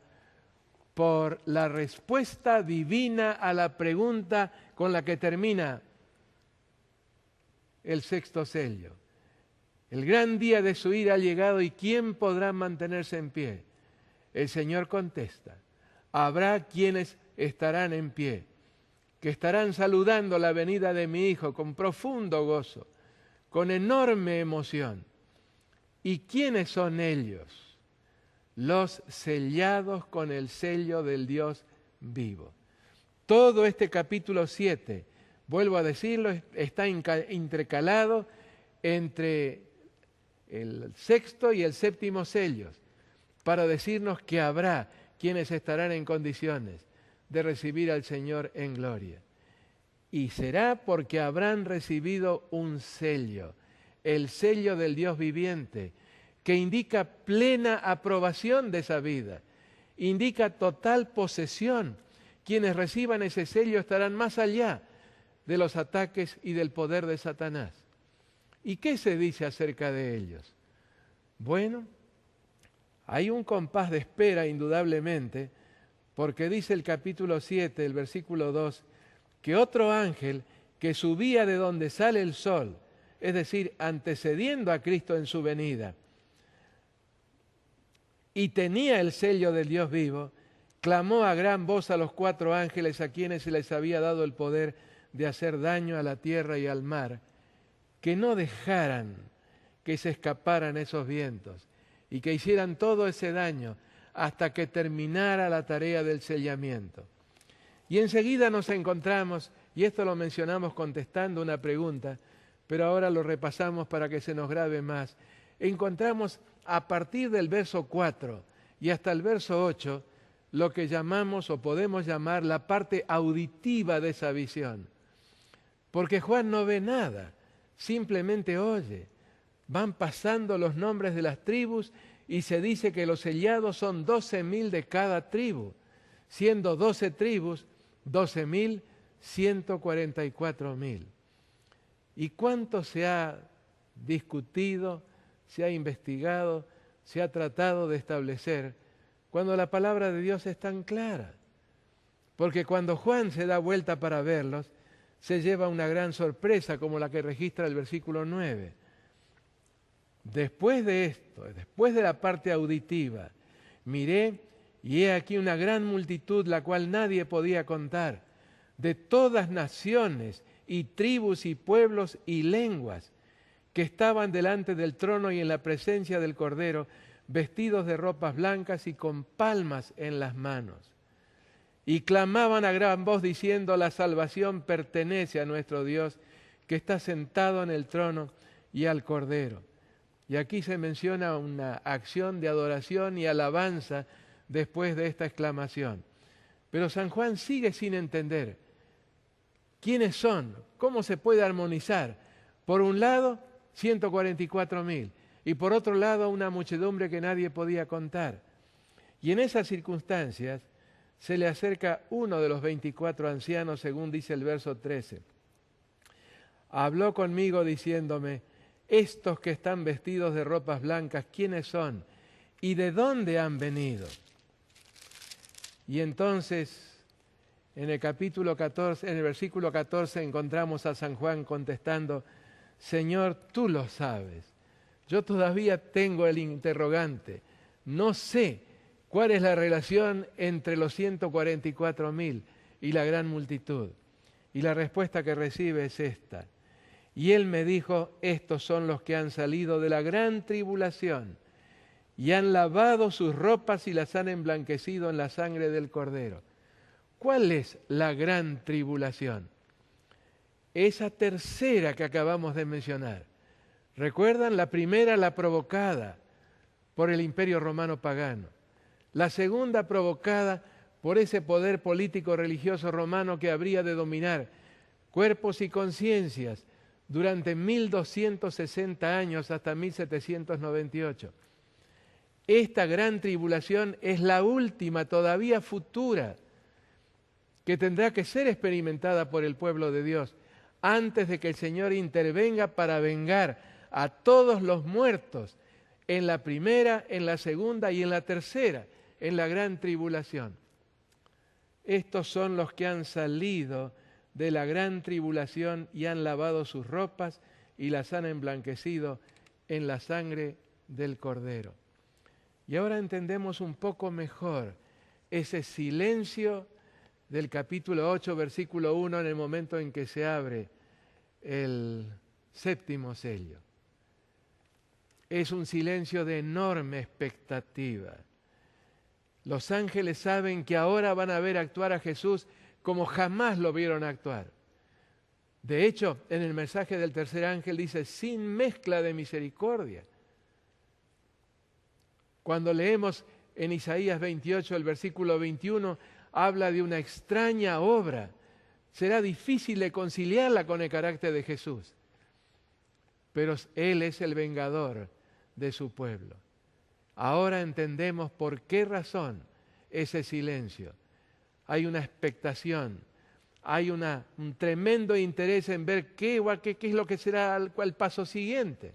S2: por la respuesta divina a la pregunta con la que termina el sexto sello. El gran día de su ira ha llegado, ¿y quién podrá mantenerse en pie? El Señor contesta, habrá quienes estarán en pie, que estarán saludando la venida de mi Hijo con profundo gozo, con enorme emoción. ¿Y quiénes son ellos? Los sellados con el sello del Dios vivo. Todo este capítulo 7, vuelvo a decirlo, está intercalado entre el sexto y el séptimo sellos, para decirnos que habrá quienes estarán en condiciones de recibir al Señor en gloria. Y será porque habrán recibido un sello, el sello del Dios viviente, que indica plena aprobación de esa vida, indica total posesión. Quienes reciban ese sello estarán más allá de los ataques y del poder de Satanás. ¿Y qué se dice acerca de ellos? Bueno, hay un compás de espera indudablemente, porque dice el capítulo 7, el versículo 2, que otro ángel que subía de donde sale el sol, es decir, antecediendo a Cristo en su venida, y tenía el sello del Dios vivo, clamó a gran voz a los 4 ángeles a quienes se les había dado el poder de hacer daño a la tierra y al mar, que no dejaran que se escaparan esos vientos y que hicieran todo ese daño hasta que terminara la tarea del sellamiento. Y enseguida nos encontramos, y esto lo mencionamos contestando una pregunta, pero ahora lo repasamos para que se nos grabe más. Encontramos a partir del verso 4 y hasta el verso 8 lo que llamamos o podemos llamar la parte auditiva de esa visión. Porque Juan no ve nada, simplemente oye. Van pasando los nombres de las tribus y se dice que los sellados son 12.000 de cada tribu, siendo 12 tribus, 12.000, 144.000. ¿Y cuánto se ha discutido, se ha investigado, se ha tratado de establecer cuando la palabra de Dios es tan clara? Porque cuando Juan se da vuelta para verlos, se lleva una gran sorpresa como la que registra el versículo 9. Después de esto, después de la parte auditiva, miré y he aquí una gran multitud, la cual nadie podía contar, de todas naciones y tribus y pueblos y lenguas, que estaban delante del trono y en la presencia del Cordero, vestidos de ropas blancas y con palmas en las manos. Y clamaban a gran voz diciendo, la salvación pertenece a nuestro Dios, que está sentado en el trono y al Cordero. Y aquí se menciona una acción de adoración y alabanza después de esta exclamación. Pero San Juan sigue sin entender quiénes son, cómo se puede armonizar. Por un lado, 144.000 y por otro lado una muchedumbre que nadie podía contar. Y en esas circunstancias se le acerca uno de los 24 ancianos, según dice el verso 13. habló conmigo diciéndome, estos que están vestidos de ropas blancas, ¿quiénes son? ¿Y de dónde han venido? Y entonces, en el capítulo 14, en el versículo 14, encontramos a San Juan contestando, Señor, tú lo sabes. Yo todavía tengo el interrogante. No sé cuál es la relación entre los 144.000 y la gran multitud. Y la respuesta que recibe es esta. Y él me dijo, estos son los que han salido de la gran tribulación y han lavado sus ropas y las han emblanquecido en la sangre del Cordero. ¿Cuál es la gran tribulación? Esa tercera que acabamos de mencionar. ¿Recuerdan? La primera, la provocada por el Imperio Romano pagano. La segunda, provocada por ese poder político religioso romano que habría de dominar cuerpos y conciencias durante 1260 años hasta 1798. Esta gran tribulación es la última, todavía futura, que tendrá que ser experimentada por el pueblo de Dios antes de que el Señor intervenga para vengar a todos los muertos en la primera, en la segunda y en la tercera, en la gran tribulación. Estos son los que han salido de la gran tribulación y han lavado sus ropas y las han emblanquecido en la sangre del Cordero. Y ahora entendemos un poco mejor ese silencio del capítulo 8, versículo 1, en el momento en que se abre el séptimo sello. Es un silencio de enorme expectativa. Los ángeles saben que ahora van a ver actuar a Jesús como jamás lo vieron actuar. De hecho, en el mensaje del tercer ángel dice, sin mezcla de misericordia. Cuando leemos en Isaías 28, el versículo 21, habla de una extraña obra. Será difícil de conciliarla con el carácter de Jesús. Pero Él es el vengador de su pueblo. Ahora entendemos por qué razón ese silencio. Hay una expectación, hay un tremendo interés en ver qué es lo que será el paso siguiente.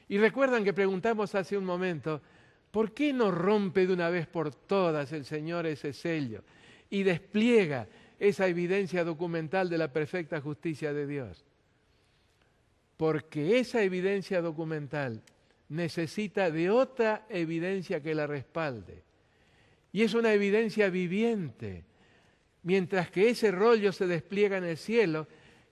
S2: Y recuerdan que preguntamos hace un momento, ¿por qué no rompe de una vez por todas el Señor ese sello y despliega esa evidencia documental de la perfecta justicia de Dios? Porque esa evidencia documental necesita de otra evidencia que la respalde. Y es una evidencia viviente. Mientras que ese rollo se despliega en el cielo,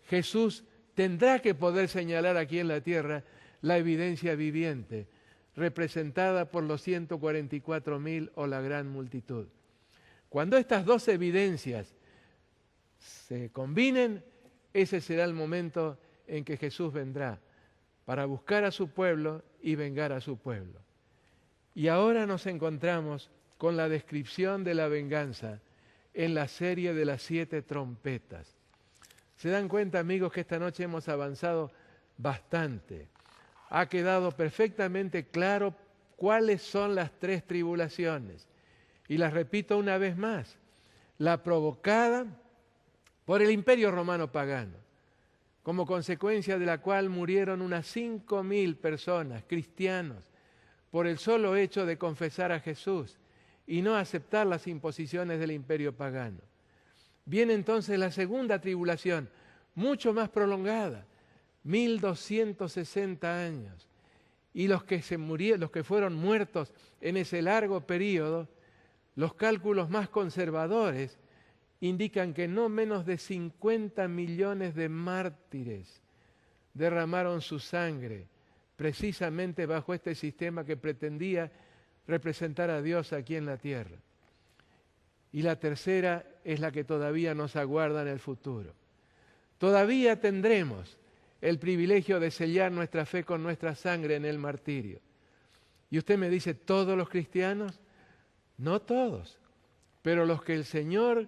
S2: Jesús tendrá que poder señalar aquí en la tierra la evidencia viviente, representada por los 144.000 o la gran multitud. Cuando estas dos evidencias se combinen, ese será el momento en que Jesús vendrá para buscar a su pueblo y vengar a su pueblo. Y ahora nos encontramos con la descripción de la venganza en la serie de las 7 trompetas. ¿Se dan cuenta, amigos, que esta noche hemos avanzado bastante? Ha quedado perfectamente claro cuáles son las 3 tribulaciones. Y las repito una vez más. La provocada por el Imperio Romano pagano, como consecuencia de la cual murieron unas 5.000 personas, cristianos, por el solo hecho de confesar a Jesús y no aceptar las imposiciones del imperio pagano. Viene entonces la segunda tribulación, mucho más prolongada, 1260 años. Y los que fueron muertos en ese largo periodo, los cálculos más conservadores indican que no menos de 50 millones de mártires derramaron su sangre, precisamente bajo este sistema que pretendía representar a Dios aquí en la tierra. Y la tercera es la que todavía nos aguarda en el futuro. Todavía tendremos el privilegio de sellar nuestra fe con nuestra sangre en el martirio. Y usted me dice, ¿todos los cristianos? No todos, pero a los que el Señor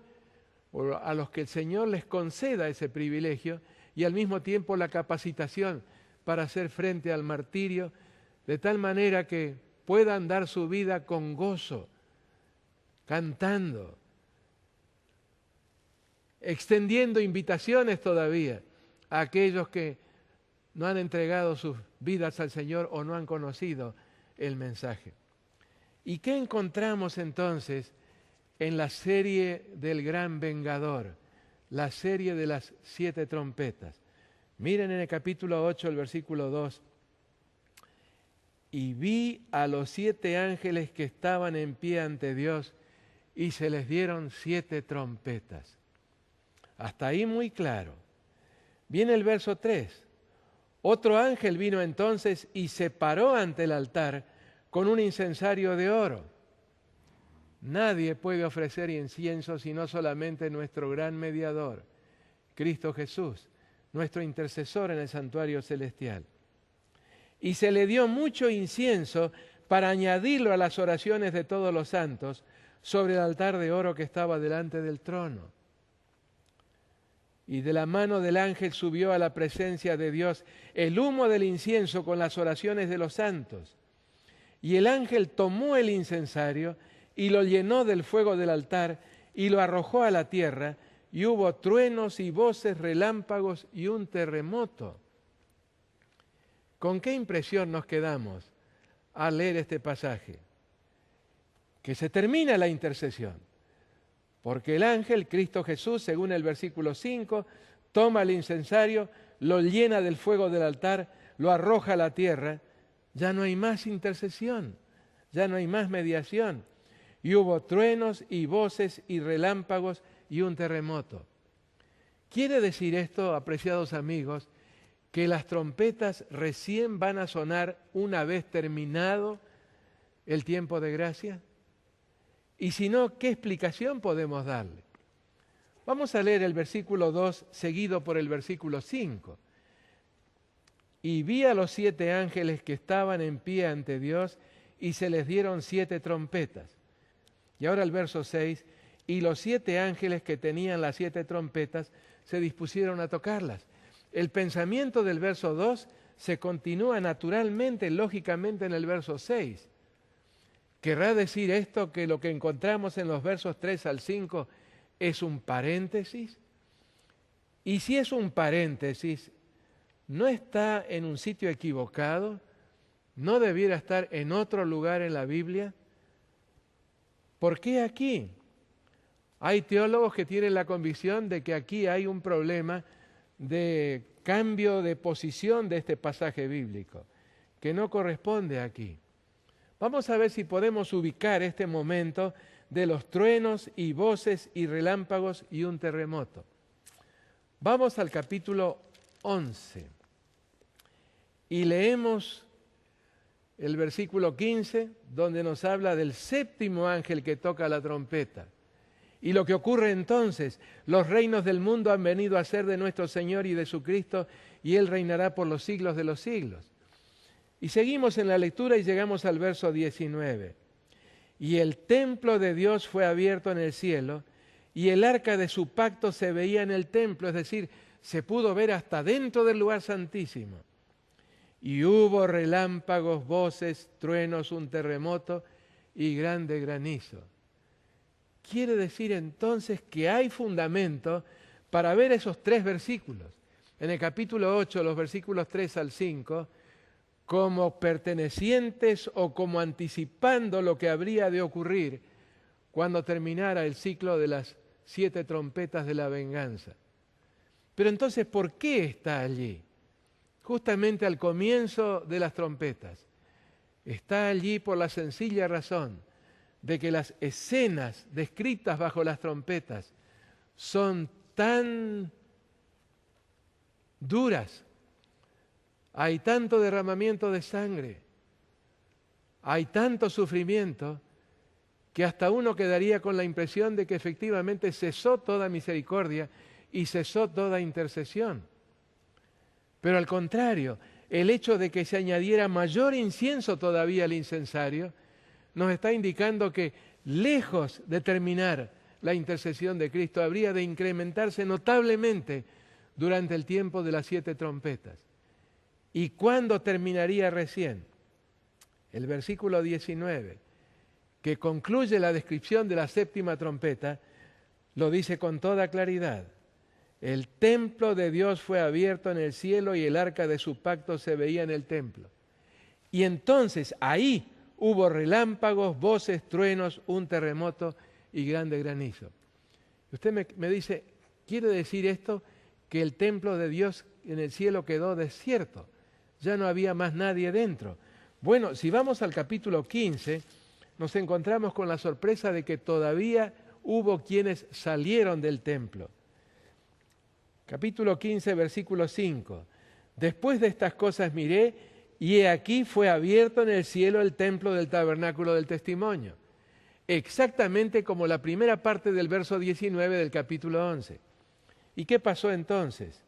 S2: les conceda ese privilegio y al mismo tiempo la capacitación para hacer frente al martirio, de tal manera que puedan dar su vida con gozo, cantando, extendiendo invitaciones todavía a aquellos que no han entregado sus vidas al Señor o no han conocido el mensaje. ¿Y qué encontramos entonces en la serie del gran vengador, la serie de las 7 trompetas? Miren en el capítulo 8, el versículo 2. Y vi a los 7 ángeles que estaban en pie ante Dios y se les dieron 7 trompetas. Hasta ahí muy claro. Viene el verso 3. Otro ángel vino entonces y se paró ante el altar con un incensario de oro. Nadie puede ofrecer incienso sino solamente nuestro gran mediador, Cristo Jesús, nuestro intercesor en el santuario celestial. Y se le dio mucho incienso para añadirlo a las oraciones de todos los santos sobre el altar de oro que estaba delante del trono. Y de la mano del ángel subió a la presencia de Dios el humo del incienso con las oraciones de los santos. Y el ángel tomó el incensario y lo llenó del fuego del altar y lo arrojó a la tierra, y hubo truenos y voces, relámpagos y un terremoto. ¿Con qué impresión nos quedamos al leer este pasaje? Que se termina la intercesión, porque el ángel, Cristo Jesús, según el versículo 5, toma el incensario, lo llena del fuego del altar, lo arroja a la tierra. Ya no hay más intercesión, ya no hay más mediación. Y hubo truenos y voces y relámpagos y un terremoto. ¿Quiere decir esto, apreciados amigos, que las trompetas recién van a sonar una vez terminado el tiempo de gracia? Y si no, ¿qué explicación podemos darle? Vamos a leer el versículo 2 seguido por el versículo 5. Y vi a los 7 ángeles que estaban en pie ante Dios y se les dieron 7 trompetas. Y ahora el verso 6, y los 7 ángeles que tenían las 7 trompetas se dispusieron a tocarlas. El pensamiento del verso 2 se continúa naturalmente, lógicamente en el verso 6. ¿Querrá decir esto que lo que encontramos en los versos 3 al 5 es un paréntesis? Y si es un paréntesis, ¿no está en un sitio equivocado? ¿No debiera estar en otro lugar en la Biblia? ¿Por qué aquí? Hay teólogos que tienen la convicción de que aquí hay un problema de cambio de posición de este pasaje bíblico, que no corresponde aquí. Vamos a ver si podemos ubicar este momento de los truenos y voces y relámpagos y un terremoto. Vamos al capítulo 11 y leemos el versículo 15, donde nos habla del 7º ángel que toca la trompeta. Y lo que ocurre entonces, los reinos del mundo han venido a ser de nuestro Señor y de su Cristo, y Él reinará por los siglos de los siglos. Y seguimos en la lectura y llegamos al verso 19. Y el templo de Dios fue abierto en el cielo, y el arca de su pacto se veía en el templo, es decir, se pudo ver hasta dentro del lugar santísimo. Y hubo relámpagos, voces, truenos, un terremoto y grande granizo. Quiere decir entonces que hay fundamento para ver esos 3 versículos. En el capítulo 8, los versículos 3 al 5, como pertenecientes o como anticipando lo que habría de ocurrir cuando terminara el ciclo de las 7 trompetas de la venganza. Pero entonces, ¿por qué está allí? Justamente al comienzo de las trompetas. Está allí por la sencilla razón de que las escenas descritas bajo las trompetas son tan duras. Hay tanto derramamiento de sangre, hay tanto sufrimiento, que hasta uno quedaría con la impresión de que efectivamente cesó toda misericordia y cesó toda intercesión. Pero al contrario, el hecho de que se añadiera mayor incienso todavía al incensario, nos está indicando que, lejos de terminar la intercesión de Cristo, habría de incrementarse notablemente durante el tiempo de las 7 trompetas. ¿Y cuándo terminaría recién? El versículo 19, que concluye la descripción de la 7ª trompeta, lo dice con toda claridad. El templo de Dios fue abierto en el cielo y el arca de su pacto se veía en el templo. Y entonces ahí hubo relámpagos, voces, truenos, un terremoto y grande granizo. Usted me dice, ¿quiere decir esto que el templo de Dios en el cielo quedó desierto? Ya no había más nadie dentro. Bueno, si vamos al capítulo 15, nos encontramos con la sorpresa de que todavía hubo quienes salieron del templo. Capítulo 15, versículo 5. Después de estas cosas miré, y he aquí fue abierto en el cielo el templo del tabernáculo del testimonio. Exactamente como la primera parte del verso 19 del capítulo 11. ¿Y qué pasó entonces?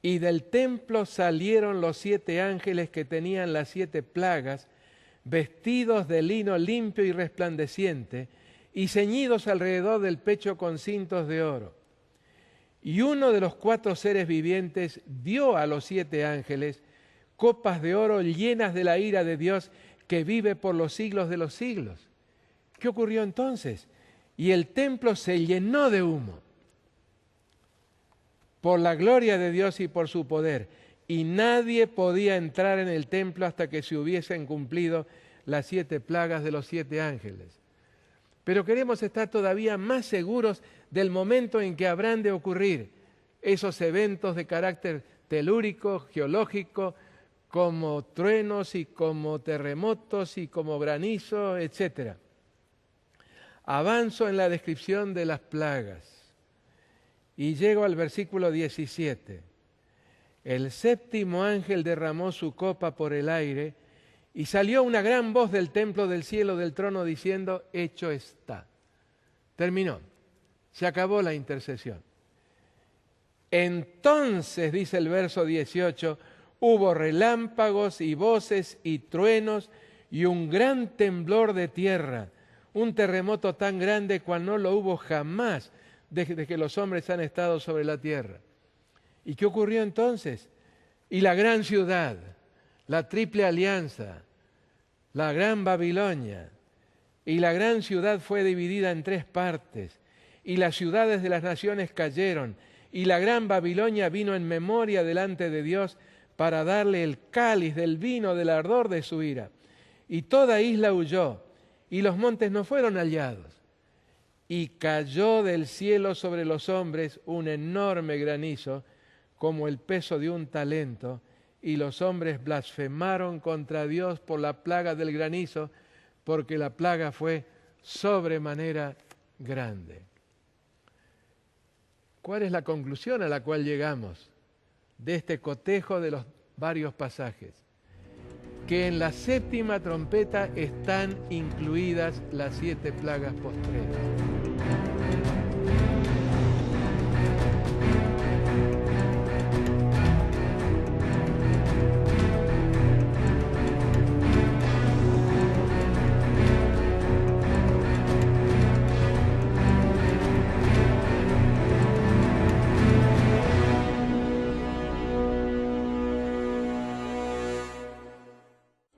S2: Y del templo salieron los 7 ángeles que tenían las 7 plagas, vestidos de lino limpio y resplandeciente, y ceñidos alrededor del pecho con cintos de oro. Y uno de los 4 seres vivientes dio a los 7 ángeles copas de oro llenas de la ira de Dios que vive por los siglos de los siglos. ¿Qué ocurrió entonces? Y el templo se llenó de humo por la gloria de Dios y por su poder, y nadie podía entrar en el templo hasta que se hubiesen cumplido las 7 plagas de los 7 ángeles. Pero queremos estar todavía más seguros del momento en que habrán de ocurrir esos eventos de carácter telúrico, geológico, como truenos y como terremotos y como granizo, etc. Avanzo en la descripción de las plagas y llego al versículo 17. El 7º ángel derramó su copa por el aire y salió una gran voz del templo del cielo del trono diciendo, hecho está. Terminó. Se acabó la intercesión. Entonces, dice el verso 18, hubo relámpagos y voces y truenos y un gran temblor de tierra, un terremoto tan grande cual no lo hubo jamás desde que los hombres han estado sobre la tierra. ¿Y qué ocurrió entonces? Y la gran ciudad, la triple alianza, la gran Babilonia, y la gran ciudad fue dividida en 3 partes, y las ciudades de las naciones cayeron, y la gran Babilonia vino en memoria delante de Dios para darle el cáliz del vino del ardor de su ira. Y toda isla huyó, y los montes no fueron hallados. Y cayó del cielo sobre los hombres un enorme granizo, como el peso de un talento, y los hombres blasfemaron contra Dios por la plaga del granizo, porque la plaga fue sobremanera grande. ¿Cuál es la conclusión a la cual llegamos de este cotejo de los varios pasajes? Que en la 7ª trompeta están incluidas las 7 plagas postreras.